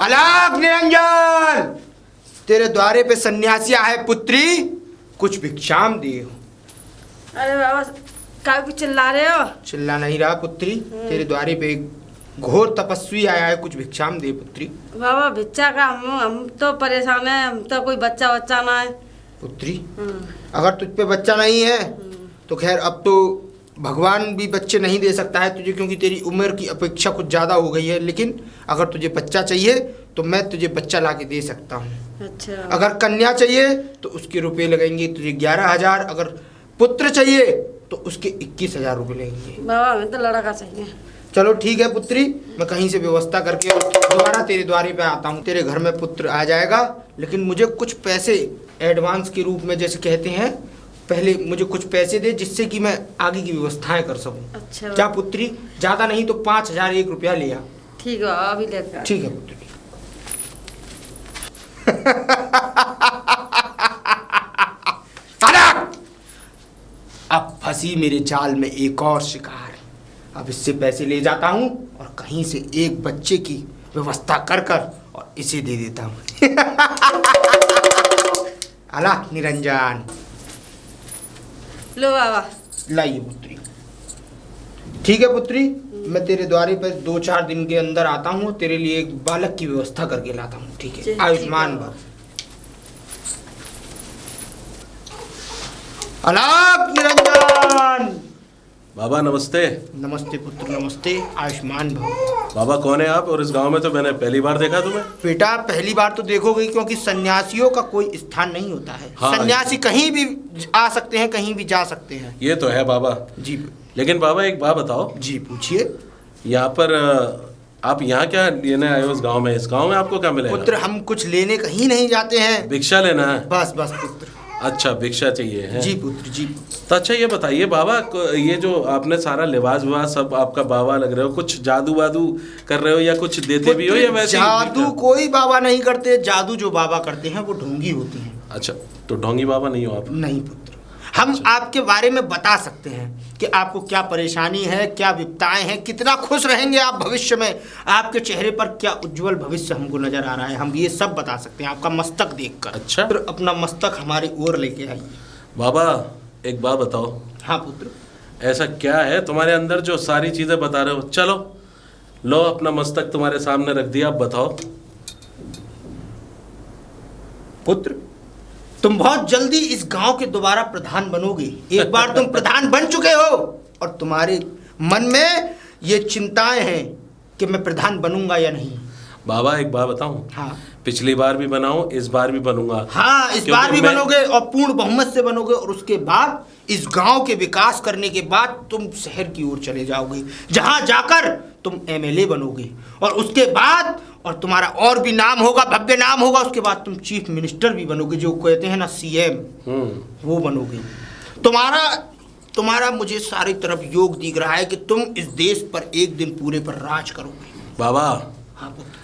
अलग निरंजन, तेरे द्वारे पे सन्यासी है पुत्री, कुछ भिक्षाम दे। अरे बाबा काय भी चिल्ला रहे हो? चिल्ला नहीं रहा पुत्री, तेरे द्वारे पे घोर तपस्वी आया है, कुछ भिक्षाम दे पुत्री। बाबा भिक्षा का हम तो परेशान है, हम तो कोई बच्चा ना है पुत्री। अगर तुझ पे बच्चा नहीं है तो खैर अब तो भगवान भी बच्चे नहीं दे सकता है तुझे, क्योंकि तेरी उम्र की अपेक्षा कुछ ज़्यादा हो गई है। लेकिन अगर तुझे बच्चा चाहिए तो मैं तुझे बच्चा ला के दे सकता हूँ। अच्छा। अगर कन्या चाहिए तो उसके रुपए लगेंगे तुझे 11,000, अगर पुत्र चाहिए तो उसके 21,000 रुपये लगेंगे। बाबा हमें तो लड़का चाहिए। चलो ठीक है पुत्री, मैं कहीं से व्यवस्था करके और दोबारा तेरे द्वारे पे आता हूँ। तेरे घर में पुत्र आ जाएगा, लेकिन मुझे कुछ पैसे एडवांस के रूप में, जैसे कहते हैं, पहले मुझे कुछ पैसे दे जिससे कि मैं आगे की व्यवस्थाएं कर सकूं। अच्छा। क्या पुत्री, ज्यादा नहीं तो 5,001 रुपया लिया। ठीक है अभी लेकर। ठीक है पुत्री। अब फंसी मेरे जाल में एक और शिकार। अब इससे पैसे ले जाता हूँ और कहीं से एक बच्चे की व्यवस्था कर कर और इसे दे देता हूँ। अला निरंजन, लो बाबा। लाइए पुत्री। ठीक है पुत्री, मैं तेरे द्वारे पर 2-4 दिन के अंदर आता हूँ, तेरे लिए एक बालक की व्यवस्था करके लाता हूँ। ठीक है, आयुष्मान भव। अलाप निरंजन। बाबा नमस्ते। नमस्ते पुत्र, नमस्ते, आयुष्मान भव। बाबा कौन है आप, और इस गांव में तो मैंने पहली बार देखा तुम्हें। बेटा पहली बार तो देखोगे, क्योंकि सन्यासियों का कोई स्थान नहीं होता है। हाँ, सन्यासी कहीं भी आ सकते हैं, कहीं भी जा सकते हैं। ये तो है बाबा जी। लेकिन बाबा एक बात बताओ। जी पूछिए। यहाँ पर आप यहाँ क्या लेने आए हो इस गांव में? इस गांव में आपको क्या मिलेगा? पुत्र हम कुछ लेने कहीं नहीं जाते हैं। भिक्षा लेना है? बस बस पुत्र। अच्छा भिक्षा चाहिए है? जी पुत्र जी। तो अच्छा ये बताइए बाबा, ये जो आपने सारा लिबास विवास सब आपका बाबा लग रहे हो, कुछ जादू वादू कर रहे हो या कुछ देते भी हो या वैसे? जादू कोई बाबा नहीं करते, जादू जो बाबा करते हैं वो ढोंगी होती हैं। अच्छा, तो ढोंगी बाबा नहीं हो आप? नहीं पुत्र, हम आपके बारे में बता सकते हैं कि आपको क्या परेशानी है, क्या विपदाएं हैं, कितना खुश रहेंगे आप भविष्य में, आपके चेहरे पर क्या उज्जवल भविष्य हमको नजर आ रहा है, हम ये सब बता सकते हैं आपका मस्तक देखकर। अच्छा। तो अपना मस्तक हमारी ओर लेके आइए। बाबा एक बात बताओ। हाँ पुत्र। ऐसा क्या है तुम्हारे अंदर जो सारी चीजें बता रहे हो? चलो लो अपना मस्तक तुम्हारे सामने रख दिया, अब बताओ। पुत्र तुम बहुत जल्दी इस गांव के दोबारा प्रधान बनोगे। एक बार तुम प्रधान बन चुके हो और तुम्हारे मन में ये चिंताएं हैं कि मैं प्रधान बनूंगा या नहीं। बाबा एक बात बताऊं? हाँ। पिछली बार भी बनाऊं, इस बार भी बनूंगा। हाँ, इस बार भी बनोगे और पूर्ण बहुमत से बनोगे, और उसके बाद इस गांव के विकास करने के बाद तुम शहर की ओर चले जाओगे, जहां जाकर तुम एमएलए बनोगे, और उसके बाद और तुम्हारा और भी नाम होगा, भव्य नाम होगा। उसके बाद तुम चीफ मिनिस्टर भी बनोगे, जो कहते हैं ना सीएम, वो बनोगे। तुम्हारा मुझे सारी तरफ योग दिख रहा है कि तुम इस देश पर एक दिन पूरे पर राज करोगे। बाबा हाँ पुत्र।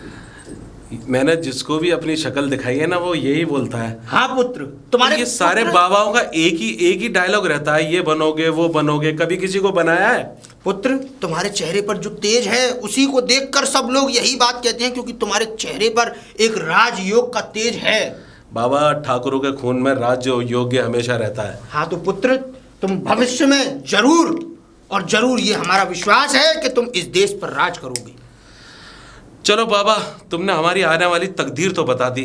मैंने जिसको भी अपनी शक्ल दिखाई है ना, वो यही बोलता है। हाँ पुत्र। तुम्हारे ये सारे बाबाओं का एक ही डायलॉग रहता है, ये बनोगे वो बनोगे। कभी किसी को बनाया है? पुत्र तुम्हारे चेहरे पर जो तेज है उसी को देखकर सब लोग यही बात कहते हैं, क्योंकि तुम्हारे चेहरे पर एक राजयोग का तेज है। बाबा ठाकुरों के खून में राज योग्य हमेशा रहता है। हाँ तो पुत्र तुम भविष्य में जरूर और जरूर, ये हमारा विश्वास है कि तुम इस देश पर राज करोगे। चलो बाबा, तुमने हमारी आने वाली तकदीर तो बता दी,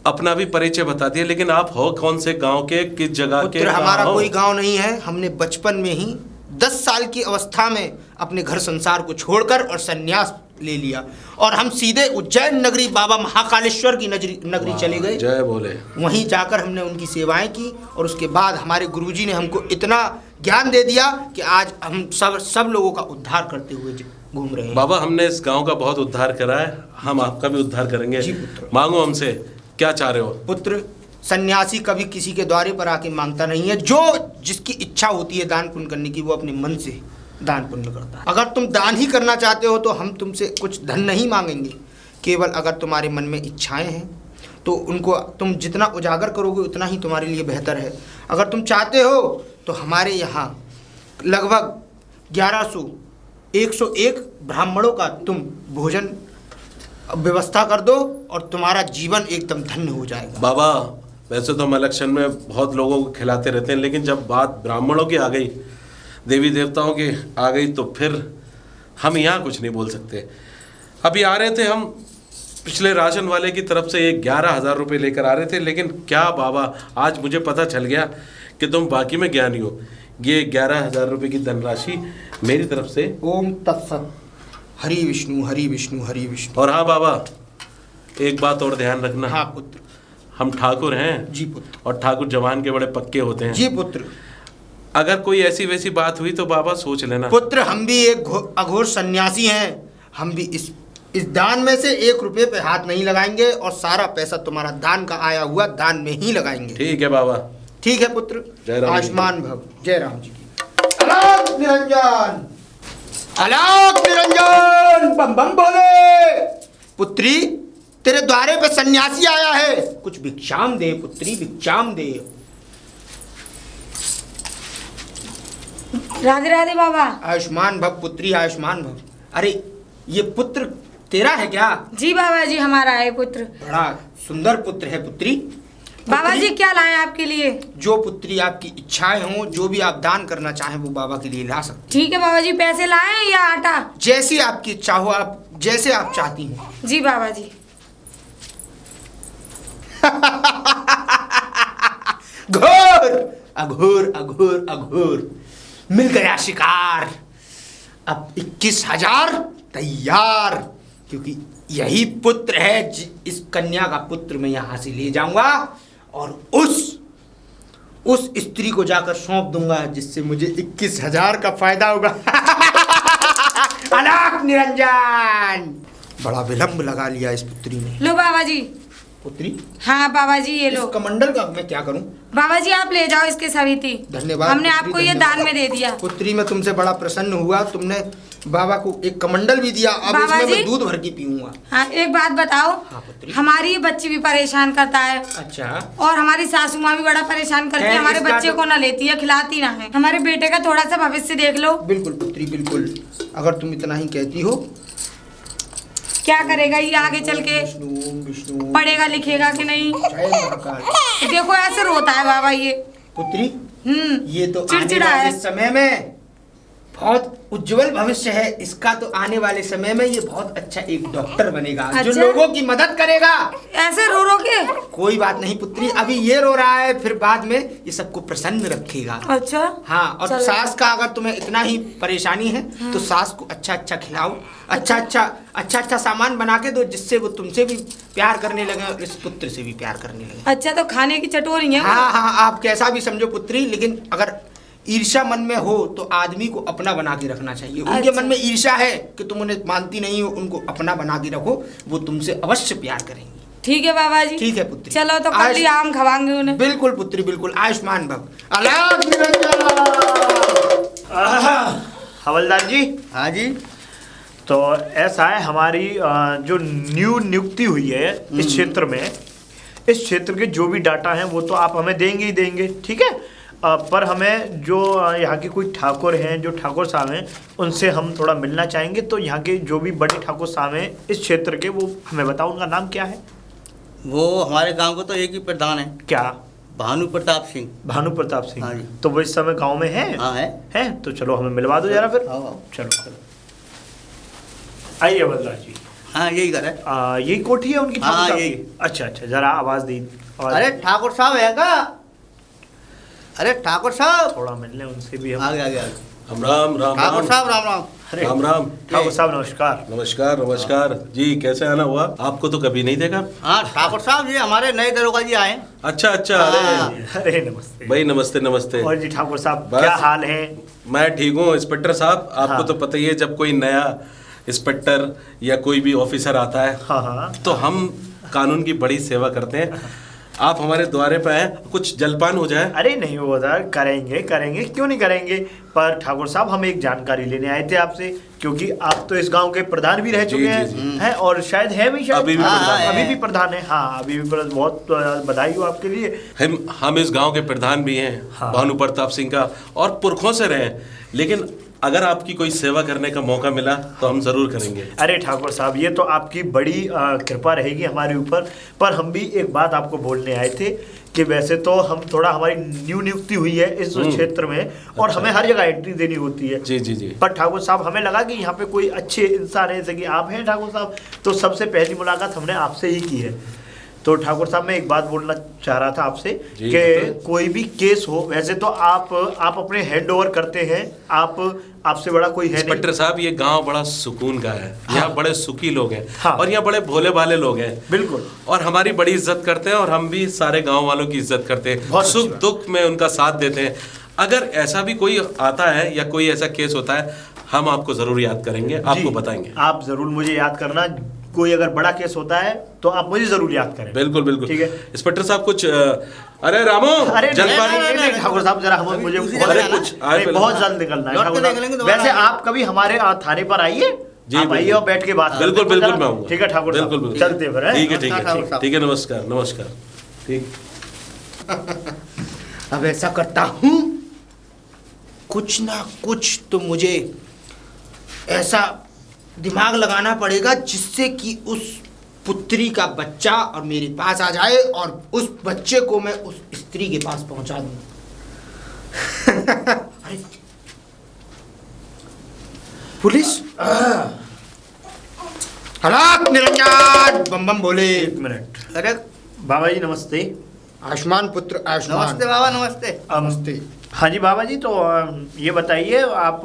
अपना भी परिचय बता दिया, लेकिन आप हो कौन से गांव के, किस जगह के? पुत्र हमारा कोई गांव नहीं है। हमने बचपन में ही 10 साल की अवस्था में अपने घर संसार को छोड़कर और संन्यास ले लिया, और हम सीधे उज्जैन नगरी बाबा महाकालेश्वर की नगरी चले गए। जय बोले। वहीं जाकर हमने उनकी सेवाएं की, और उसके बाद हमारे गुरुजी ने हमको इतना ज्ञान दे दिया कि आज हम सब लोगों का उद्धार करते हुए घूम रहे हैं। बाबा हमने इस गांव का बहुत उद्धार करा है, हम आपका भी उद्धार करेंगे। मांगो हमसे, क्या चाह रहे हो? पुत्र सन्यासी कभी किसी के द्वारे पर आके मांगता नहीं है। जो जिसकी इच्छा होती है दान पुण्य करने की, वो अपने मन से दान पुण्य करता है। अगर तुम दान ही करना चाहते हो तो हम तुमसे कुछ धन नहीं मांगेंगे, केवल अगर तुम्हारे मन में इच्छाएं हैं तो उनको तुम जितना उजागर करोगे उतना ही तुम्हारे लिए बेहतर है। अगर तुम चाहते हो तो हमारे यहाँ लगभग 101 ब्राह्मणों का तुम भोजन अब व्यवस्था कर दो और तुम्हारा जीवन एकदम धन्य हो जाएगा। बाबा वैसे तो हम इलेक्शन में बहुत लोगों को खिलाते रहते हैं, लेकिन जब बात ब्राह्मणों की आ गई, देवी देवताओं की आ गई, तो फिर हम यहाँ कुछ नहीं बोल सकते। अभी आ रहे थे हम पिछले राशन वाले की तरफ से 11,000 रुपये लेकर आ रहे थे, लेकिन क्या बाबा आज मुझे पता चल गया कि तुम बाकी में ज्ञानी हो। ये 11,000 रुपये की धनराशि मेरी तरफ से। ओम तत्सत। हरि विष्णु हरि विष्णु हरि विष्णु। और हाँ बाबा, एक बात और ध्यान रखना। हाँ पुत्र। हम ठाकुर हैं जी पुत्र। और ठाकुर जवान के बड़े पक्के होते हैं। जी पुत्र। अगर कोई ऐसी वैसी बात हुई तो बाबा सोच लेना। पुत्र हम भी एक अघोर सन्यासी हैं, हम भी इस दान में से 1 रुपये पे हाथ नहीं लगाएंगे और सारा पैसा तुम्हारा दान का आया हुआ दान में ही लगाएंगे। ठीक है बाबा। ठीक है पुत्र। जय राम। आयुष्मान भव। जय राम जी की। अलोक निरंजन, अलोक निरंजन, बम बम बोले। पुत्री तेरे द्वारे पे सन्यासी आया है, कुछ भिक्षाम दे पुत्री, भिक्षाम दे। राधे राधे बाबा। आयुष्मान भव पुत्री, आयुष्मान भव। अरे ये पुत्र तेरा है क्या? जी बाबा जी, हमारा है पुत्र। बड़ा सुंदर पुत्र है पुत्री। बाबा जी क्या लाए आपके लिए? जो पुत्री आपकी इच्छाएं हो, जो भी आप दान करना चाहें वो बाबा के लिए ला सकते। ठीक है बाबा जी, पैसे लाए या आटा? जैसी आपकी इच्छा हो, आप जैसे आप चाहती हैं। जी बाबा जी। घोर अघोर अघोर अघोर, मिल गया शिकार। अब 21,000 तैयार, क्योंकि यही पुत्र है। इस कन्या का पुत्र मैं यहाँ से ले जाऊंगा और उस स्त्री को जाकर सौंप दूंगा, जिससे मुझे 21,000 का फायदा होगा। अलोक निरंजन, बड़ा विलंब लगा लिया इस पुत्री ने। लो बाबा जी। पुत्री? हाँ बाबा जी, ये लो। इस कमंडल का मैं क्या करूं? बाबा जी आप ले जाओ इसके सविती। धन्यवाद हमने पुत्री, आपको ये धन्यवाद। दान में दे दिया। पुत्री मैं तुमसे बड़ा प्रसन्न हुआ, तुमने बाबा को एक कमंडल भी दिया। अब बाबा इसमें जी? मैं दूध भर के पीऊंगा। हाँ एक बात बताओ। हाँ पुत्री। हमारी ये बच्ची भी परेशान करता है। अच्छा। और हमारी सासू माँ भी बड़ा परेशान करती है, खैर, हमारे इसका बच्चे तो- को ना लेती है, खिलाती ना है। हमारे बेटे का थोड़ा सा भविष्य देख लो। बिल्कुल पुत्री बिल्कुल, अगर तुम इतना ही कहती हो। क्या करेगा ये आगे चल के? विष्णु विष्णु। पढ़ेगा लिखेगा कि नहीं? जय महाकाल। देखो ऐसे रोता है बाबा ये। पुत्री ये तो आने चिड़चिड़ा वाले है। समय में बहुत उज्जवल भविष्य है इसका। तो आने वाले समय में ये बहुत अच्छा एक डॉक्टर बनेगा, जो अच्छा? लोगों की मदद करेगा। ऐसे रो रो के? कोई बात नहीं पुत्री, अभी ये रो रहा है, फिर बाद में ये सबको प्रसन्न रखेगा। अच्छा। हाँ, और चलो। सास का अगर तुम्हें इतना ही परेशानी है तो सास को अच्छा अच्छा खिलाओ, अच्छा सामान बना के दो, जिससे वो तुमसे भी प्यार करने लगे और इस पुत्र से भी प्यार करने लगे। अच्छा तो खाने की चटोरी है? हाँ हाँ, आप कैसा भी समझो पुत्री, लेकिन अगर ईर्ष्या मन में हो तो आदमी को अपना बना के रखना चाहिए। उनके अच्छा। मन में ईर्ष्या है कि तुम उन्हें मानती नहीं हो, उनको अपना बना के रखो, वो तुमसे अवश्य प्यार करेंगी। ठीक है बाबा जी। ठीक है पुत्री। चलो तो कल ही आम खवाएंगे उन्हें। बिल्कुल पुत्री बिल्कुल, आयुष्मान भव। अलोक निरंजन। हवलदार जी। हाँ जी। तो ऐसा है, हमारी जो नियुक्ति हुई है इस क्षेत्र में, इस क्षेत्र के जो भी डाटा हैं वो तो आप हमें देंगे ही देंगे, ठीक है। पर हमें जो यहाँ के कोई ठाकुर हैं, जो ठाकुर साहब हैं, उनसे हम थोड़ा मिलना चाहेंगे। तो यहाँ के जो भी बड़े ठाकुर साहब हैं इस क्षेत्र के, वो हमें बताओ उनका नाम क्या है। वो हमारे गांव को तो एक ही प्रधान है। क्या? भानु प्रताप सिंह। भानु प्रताप सिंह। हाँ जी। तो वो इस समय गांव में है? हाँ है। हैं? तो चलो हमें मिलवा दो जरा फिर। आओ। चलो आइए हवलदार जी। हाँ यही घर है। यही कोठी है उनकी? हाँ, ठाकुर साहब यही। की? अच्छा अच्छा, जरा आवाज दी। अरे ठाकुर साहब है का? अरे ठाकुर साहब, थोड़ा मिलने उनसे भी हम। आगे आगे आगे। राम राम राम ठाकुर राम। साहब राम राम। अरे राम राम। ठाकुर साहब नमस्कार। नमस्कार नमस्कार जी, कैसे आना हुआ? आपको तो कभी नहीं देखा। हाँ ठाकुर साहब जी हमारे नए दरोगा जी आए। अच्छा अच्छा। हाँ। अरे अरे नमस्ते भाई नमस्ते नमस्ते। और जी ठाकुर साहब बस। क्या हाल है? मैं ठीक हूँ इंस्पेक्टर साहब। आपको हाँ। तो पता ही है, जब कोई नया इंस्पेक्टर या कोई भी ऑफिसर आता है हाँ हाँ। तो हम कानून की बड़ी सेवा करते हैं। आप हमारे द्वारे पे हैं, कुछ जलपान हो जाए। अरे नहीं होता, करेंगे करेंगे, क्यों नहीं करेंगे। पर ठाकुर साहब हम एक जानकारी लेने आए थे आपसे, क्योंकि आप तो इस गांव के प्रधान भी रह जी, चुके जी, हैं, जी। हैं और शायद है भी, शायद अभी भी हाँ, प्रधान है। अभी भी प्रधान है। हाँ अभी भी प्रधान। बहुत बधाई हो आपके लिए। हम इस गांव के प्रधान भी हैं, हाँ। भानु प्रताप सिंह का, और पुरखों से रहे। लेकिन अगर आपकी कोई सेवा करने का मौका मिला तो हम ज़रूर करेंगे। अरे ठाकुर साहब, ये तो आपकी बड़ी कृपा रहेगी हमारे ऊपर। पर हम भी एक बात आपको बोलने आए थे कि वैसे तो हम थोड़ा, हमारी न्यू नियुक्ति हुई है इस क्षेत्र में और अच्छा। हमें हर जगह एंट्री देनी होती है। जी जी जी। पर ठाकुर साहब, हमें लगा कि यहाँ पे कोई अच्छे इंसान है, जैसे कि आप हैं ठाकुर साहब, तो सबसे पहली मुलाकात हमने आपसे ही की है। तो ठाकुर साहब, मैं एक बात बोलना चाह रहा था आपसे जी, कि बताइए। कोई भी केस हो, वैसे तो आप अपने हैंड ओवर करते हैं, आपसे बड़ा कोई है नहीं। इंस्पेक्टर साहब, ये गांव बड़ा सुकून का है। यहाँ बड़े सुखी लोग हैं। हाँ। और यहाँ बड़े भोले भाले लोग हैं। बिल्कुल। और हमारी बड़ी इज्जत करते हैं और हम भी सारे गांव वालों की इज्जत करते हैं, बहुत अच्छी सुख बात। दुख में उनका साथ देते हैं। अगर ऐसा भी कोई आता है या कोई ऐसा केस होता है, हम आपको जरूर याद करेंगे, आपको जी, बताएंगे। आप जरूर मुझे याद करना। कोई अगर बड़ा केस होता है तो आप मुझे जरूर याद करें। बिल्कुल बिल्कुल। ठीक है। इंस्पेक्टर साहब कुछ अरे रामो, अरे जलपान। नहीं, ठाकुर साहब जरा हम मुझे दूसरी अरे जगह कुछ जाना। आए बहुत जल्द निकलना है लौट के ठाकुर देख साहब। लेंगे दोबारा वैसे आना। आप कभी हमारे थाने पर आइए, जी, आप आइए बिल्कुल। और बैठ के बात बिल्कुल करते हैं। बिल्कुल मैं आऊंगा। ठीक है ठाकुर साहब, बिल्कुल चलते फिर, हैं? ठीक है ठीक नमस्कार, है ठाकुर साहब। ठीक है। नमस्कार नमस्कार। ठीक। अब ऐसा करता हूँ, कुछ ना कुछ तो मुझे ऐसा दिमाग लगाना पड़ेगा जिससे कि उस पुत्री का बच्चा और मेरे पास आ जाए और उस बच्चे को मैं उस स्त्री के पास पहुंचा दूं। अरे पुलिस, हालात निरंजन, बम बम बोले। एक मिनट। अरे बाबा जी नमस्ते। आयुष्मान पुत्र आयुष्मान। नमस्ते बाबा, नमस्ते। नमस्ते। हाँ जी बाबा जी, तो ये बताइए, आप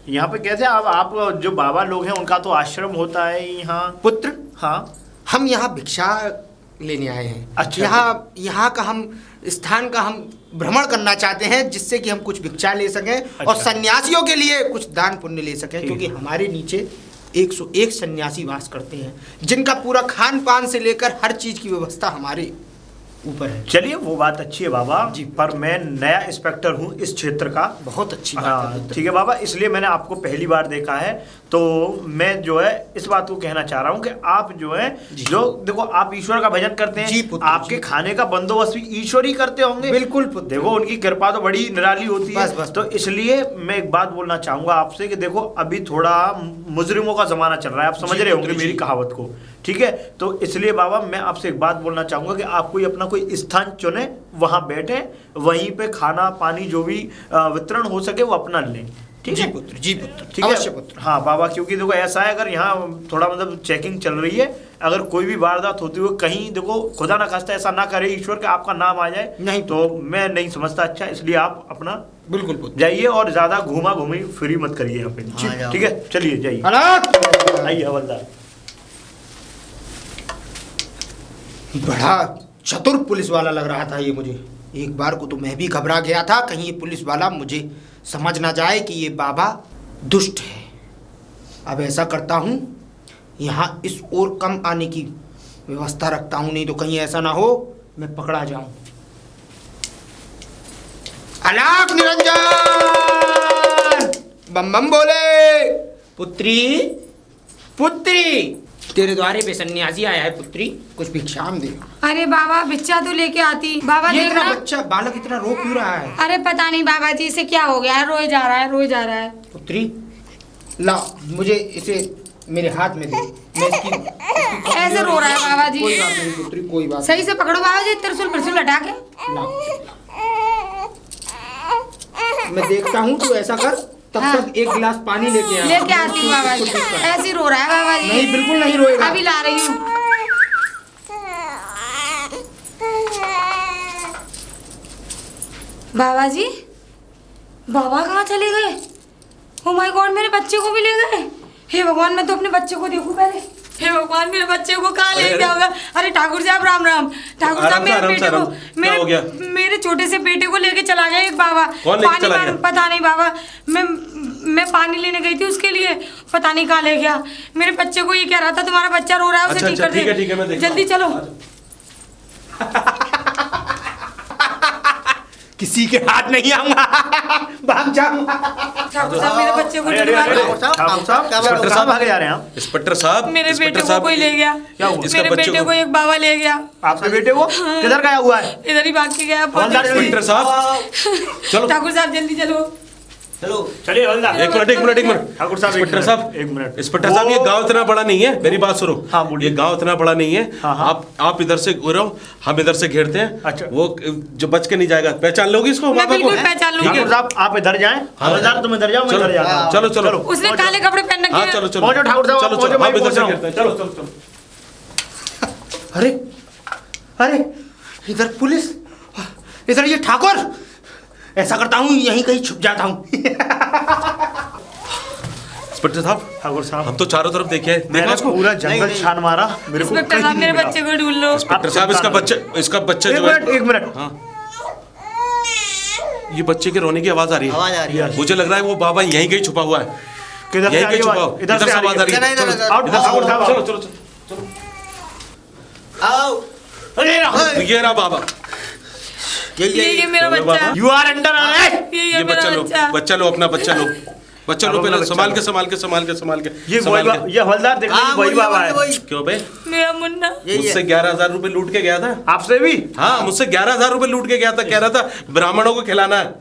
यहाँ पे कैसे, आप जो बाबा लोग हैं उनका तो आश्रम होता है यहाँ। पुत्र, हाँ। हम यहाँ भिक्षा लेने आए हैं। अच्छा। यहाँ का हम स्थान का हम भ्रमण करना चाहते हैं, जिससे कि हम कुछ भिक्षा ले सकें और अच्छा। सन्यासियों के लिए कुछ दान पुण्य ले सकें, ठीक क्योंकि है। हमारे नीचे 101 सन्यासी वास करते हैं, जिनका पूरा खान पान से लेकर हर चीज की व्यवस्था हमारे ऊपर है। चलिए, वो बात अच्छी है बाबा जी। पर मैं नया इंस्पेक्टर हूँ इस क्षेत्र का। बहुत अच्छी बात है हाँ पुत्र। ठीक है बाबा, इसलिए मैंने आपको पहली बार देखा है, तो मैं जो है इस बात को कहना चाह रहा हूँ कि आप जो है, जी। जो देखो, आप ईश्वर का भजन करते हैं। जी पुत्र, आपके जी। खाने का बंदोबस्त भी ईश्वर ही करते होंगे। बिल्कुल पुत्र। देखो, उनकी कृपा तो बड़ी निराली होती है। बस। तो इसलिए मैं एक बात बोलना चाहूंगा आपसे कि देखो, अभी थोड़ा मुजरिमों का जमाना चल रहा है, आप समझ जी रहे होंगे पुत्र, मेरी जी। कहावत को। ठीक है, तो इसलिए बाबा मैं आपसे एक बात बोलना चाहूंगा कि आप कोई अपना कोई स्थान चुने, वहां बैठे, वहीं पे खाना पानी जो भी वितरण हो सके वो अपना लें। ठीक जी है पुत्र, जी पुत्र, ठीक अवश्य है पुत्र। हाँ बाबा, क्योंकि देखो ऐसा है, अगर यहाँ थोड़ा मतलब चेकिंग चल रही है, अगर कोई भी वारदात होती हुई कहीं, देखो खुदा ना खास्ता ऐसा ना करे ईश्वर का आपका नाम आ जाए, नहीं तो मैं नहीं समझता अच्छा। इसलिए आप अपना बिल्कुल पुत्र। जाइए और ज्यादा घूमा घूमी फ्री मत करिए यहाँ पे। हाँ, जाओ। ठीक है, चलिए जाइए। हालात आइए हवलदार। बड़ा चतुर पुलिस वाला लग रहा था ये मुझे। एक बार को तो मैं भी घबरा गया था, कहीं ये पुलिस वाला मुझे समझ ना जाए कि ये बाबा दुष्ट है। अब ऐसा करता हूँ, यहाँ इस ओर कम आने की व्यवस्था रखता हूँ, नहीं तो कहीं ऐसा ना हो मैं पकड़ा जाऊं। अलाक निरंजन, बम बम बोले। पुत्री, पुत्री, तेरे द्वारे पे सन्यासी आया है पुत्री, कुछ भिक्षाम दे। अरे बाबा, भिक्षा तो लेके आती। बाबा ये देख इतना रहा। बच्चा बालक इतना रो क्यों रहा है? अरे पता नहीं बाबा जी, इसे क्या हो गया है, रोए जा रहा है, रोए जा रहा है। पुत्री, ला मुझे इसे मेरे हाथ में दे। मैं इसकी ऐसे रो रहा है बाबा जी। कोई बात नहीं पुत्री, कोई बात सही से पकड़ो बाबा जी, त्रिशूल त्रिशूल हटा के। नहीं। ला। मैं देखता हूँ, तू ऐसा कर, तब हाँ। तक एक गिलास पानी लेके आ। लेके आती हूँ बाबा जी। इसको ठीक कर। ऐसे ही रो रहा है बाबा जी। नहीं, बिल्कुल नहीं रोएगा। अभी ला रही हूँ। बाबा जी, बाबा कहाँ चले गए? ओ माय गॉड, मेरे बच्चे को भी ले गए। हे भगवान, मैं तो अपने बच्चे को देखूं पहले। हे भगवान, मेरे बच्चे को कहाँ ले गया होगा? अरे ठाकुर साहब, राम राम। ठाकुर साहब, मेरे बेटे को, क्या हो गया? मेरे छोटे से बेटे को लेके चला गया एक बाबा। कौन लेके पानी चला मांग- गया? पता नहीं बाबा, मैं पानी लेने गई थी उसके लिए, पता नहीं कहाँ ले गया। मेरे बच्चे को ये कह रहा था तुम्हारा बच्चा रो रहा है, उसे अच्छा, ठीक कर ठीक है, दे। ठीक है, मैं देखता जल्दी हूँ। चलो। किसी के हाथ नहीं आऊंगा, भाग जाऊंगा। ठाकुर साहब, मेरे बच्चे को अरे अरे दिलवा अरे, दो। ठाकुर साहब, क्या इंस्पेक्टर बात, साहब भागे जा रहे हैं आप? इंस्पेक्टर साहब, मेरे इंस्पेक्टर बेटे को साहब, कोई ले गया। क्या हुआ? इसका मेरे बच्चे बेटे को एक बाबा ले गया। आपके बेटे को किधर गया हुआ है? इधर ही भाग के गया। हवलदार, इंस्पेक्टर साहब, चलो। ठाकुर साहब, जल्दी चलो। चलो चलिए हवलदार। एक मिनट ठाकुर साहब, एक इंस्पेक्टर मिनट, साहब, एक मिनट। इंस्पेक्टर साहब, ये गांव इतना बड़ा नहीं है, मेरी बात सुनो। हाँ, बोलिए। ये गांव इतना बड़ा नहीं है। हाँ, हाँ। आप इधर से रहो, हम इधर से घेरते हैं। अच्छा। वो जो बच के नहीं जाएगा। पहचान लोगी इसको? मैं बाबा को? बिल्कुल पहचान लूंगी। ठाकुर साहब आप इधर जाएं, हवलदार तुम इधर जाओ, मैं इधर जाता हूं। चलो चलो उसने काले कपड़े पहन रखे हाँ, हैं। चलो चलो पहुंचो ठाकुर साहब, चलो पहुंचो, चलो, मैं हम इधर पहुंच से रहा हूं। घेरते हैं। चलो चलो चलो। अरे अरे इधर पुलिस, इधर ये ठाकुर। ऐसा करता हूँ यहीं कहीं छुप जाता हूँ। इंस्पेक्टर साहब, ठाकुर साहब हम तो चारों तरफ देखे हैं। देखा मैंने उसको? पूरा जंगल छान मारा, मेरे को इंस्पेक्टर कहीं साहब मेरे नहीं मिला। बच्चे को ढूंढ लो। इंस्पेक्टर साहब, इसका बच्चा एक जो है। मिनट, एक मिनट। हाँ, ये बच्चे के रोने की आवाज आ रही आवाज आ रही है। है। मुझे लग रहा है वो बाबा यहीं कहीं छुपा हुआ है। किधर से यहीं आ रही कहीं है छुपा आवाज? हुआ। इधर से से आवाज आ रही है। इधर, इधर, चलो, इधर। इधर से- ठाकुर साहब, चलो चलो चलो। आओ अरे ये रहा बाबा। ये मेरा चलो बच्चा। बाबा। You are under arrest. ये ये मेरा बच्चा लो, बच्चा। बच्चा लो, अपना बच्चा लो, बच्चा लो, अब अपना पहले बच्चा संभाल लो। के संभाल के संभाल के संभाल के ये संभाल वही के। ये हवलदार देख हाँ, लीजिए, वही बाबा है। वही। क्यों बे? मेरा मुन्ना। यही मुझसे है। 11,000 रुपए लूट के गया था। आपसे भी? हाँ, मुझसे 11,000 रुपए लूट के गया था। कह रहा था ब्राह्मणों को खिलाना है।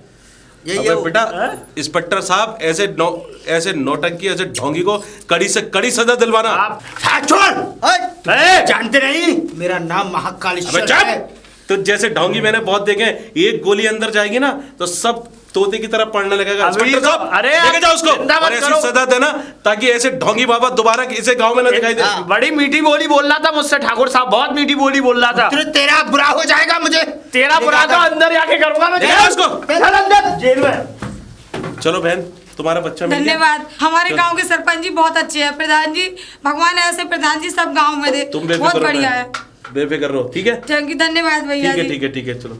यही अबे है वो। बेटा, इंस्पेक्टर साहब, ऐसे नौटंकी, ऐसे ढोंगी को कड़ी से कड़ी सजा दिलवाना। आप छोड़, ए! जानते नहीं मेरा नाम महाकालेश्वर अबे है। चुप! तो जैसे ढोंगी मैंने बहुत देखे हैं, एक गोली अंदर जाएगी ना तो सब तोते की तरह पड़ने लगेगा। अभी इंस्पेक्टर तो- साहब, अरे लेके जाओ उसको चिंता मत और ऐसी करो। सजा देना ताकि ऐसे ढोंगी बाबा दोबारा इसे गांव में ना दिखाई दे। बड़ी मीठी बोली बोल रहा था मुझसे ठाकुर साहब, बहुत मीठी बोली बोल रहा था। तेरा बुरा हो जाएगा मुझे। तेरा बुरा तो अंदर जाके करूंगा मैं। ले जाओ उसको। चल अंदर जेल में। चलो बहन, तुम्हारा बच्चा मिल गया। धन्यवाद। हमारे गांव के सरपंच जी बहुत अच्छे हैं। प्रधान जी, भगवान ऐसे प्रधान जी सब गांव में दे। तुम बहुत बेफिक्र बढ़िया रहो, है। बेफिक्र रहो, ठीक है? थैंक यू, धन्यवाद भैया जी। ठीक है, चलो।